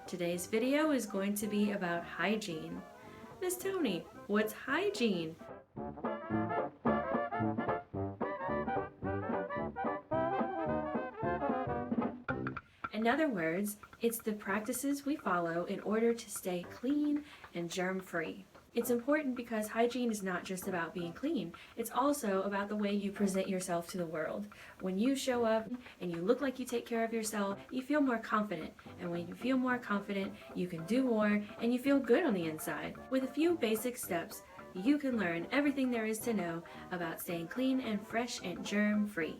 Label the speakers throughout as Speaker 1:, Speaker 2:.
Speaker 1: Today's video is going to be about hygiene. Miss Tony, what's hygiene? In other words, it's the practices we follow in order to stay clean and germ-free. It's important because hygiene is not just about being clean, it's also about the way you present yourself to the world. When you show up and you look like you take care of yourself, you feel more confident. And when you feel more confident, you can do more and you feel good on the inside. With a few basic steps, you can learn everything there is to know about staying clean and fresh and germ-free.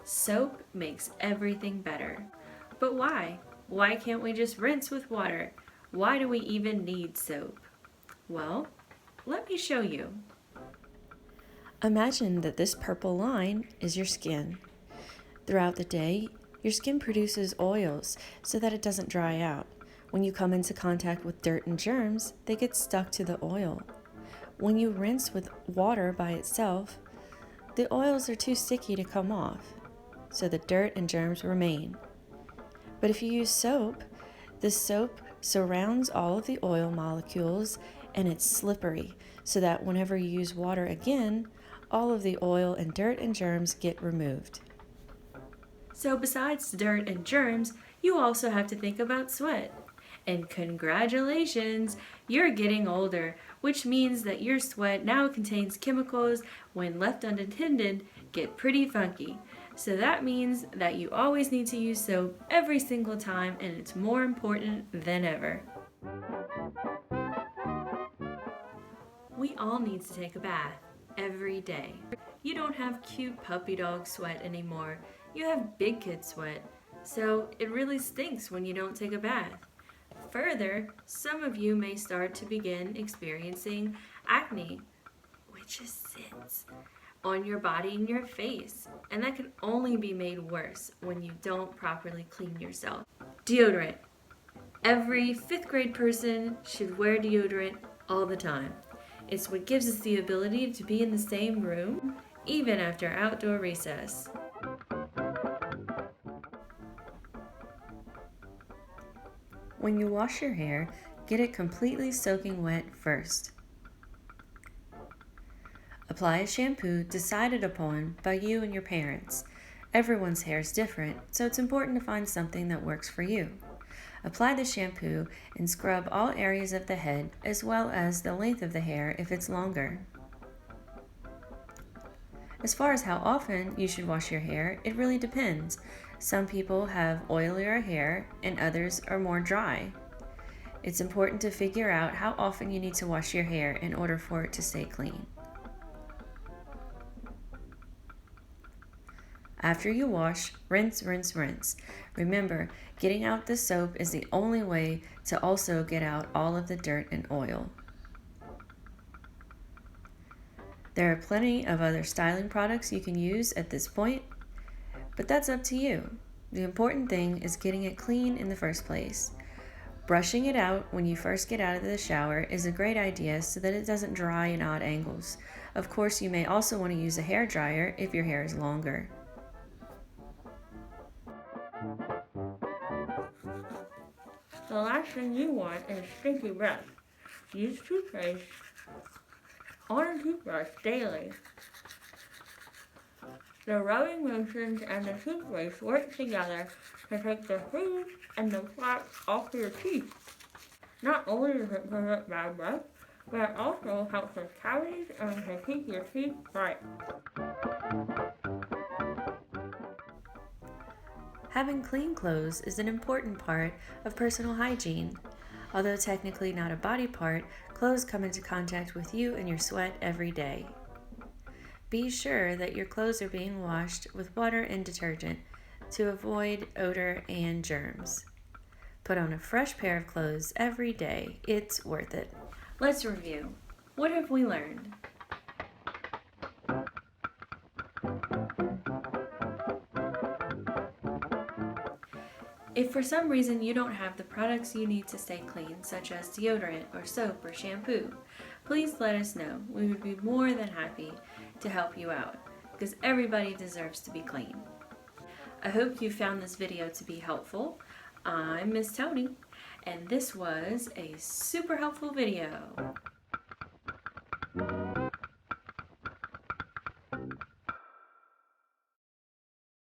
Speaker 1: Soap makes everything better. But why? Why can't we just rinse with water? Why do we even need soap? Well, let me show you. Imagine that this purple line is your skin. Throughout the day, your skin produces oils so that it doesn't dry out. When you come into contact with dirt and germs, they get stuck to the oil. When you rinse with water by itself, the oils are too sticky to come off, so the dirt and germs remain. But if you use soap, the soap surrounds all of the oil molecules and it's slippery, so that whenever you use water again, all of the oil and dirt and germs get removed. So besides dirt and germs, you also have to think about sweat. And congratulations, you're getting older, which means that your sweat now contains chemicals when left unattended get pretty funky. So that means that you always need to use soap every single time, and it's more important than ever. We all need to take a bath every day. You don't have cute puppy dog sweat anymore. You have big kid sweat. So it really stinks when you don't take a bath. Further, some of you may start to begin experiencing acne, which is zits, on your body and your face, and that can only be made worse when you don't properly clean yourself. Deodorant. Every 5th grade person should wear deodorant all the time. It's what gives us the ability to be in the same room, even after outdoor recess. When you wash your hair, get it completely soaking wet first. Apply a shampoo decided upon by you and your parents. Everyone's hair is different, so it's important to find something that works for you. Apply the shampoo and scrub all areas of the head as well as the length of the hair if it's longer. As far as how often you should wash your hair, it really depends. Some people have oilier hair and others are more dry. It's important to figure out how often you need to wash your hair in order for it to stay clean. After you wash, rinse, rinse, rinse. Remember, getting out the soap is the only way to also get out all of the dirt and oil. There are plenty of other styling products you can use at this point, but that's up to you. The important thing is getting it clean in the first place. Brushing it out when you first get out of the shower is a great idea so that it doesn't dry in odd angles. Of course, you may also want to use a hair dryer if your hair is longer. The last thing you want is stinky breath. Use toothpaste on a toothbrush daily. The rubbing motions and the toothpaste work together to take the food and the plaque off your teeth. Not only does it prevent bad breath, but it also helps with cavities and to keep your teeth bright. Having clean clothes is an important part of personal hygiene. Although technically not a body part, clothes come into contact with you and your sweat every day. Be sure that your clothes are being washed with water and detergent to avoid odor and germs. Put on a fresh pair of clothes every day. It's worth it. Let's review. What have we learned? If for some reason you don't have the products you need to stay clean, such as deodorant or soap or shampoo, please let us know. We would be more than happy to help you out, because everybody deserves to be clean. I hope you found this video to be helpful. I'm Miss Tony, and this was a super helpful video.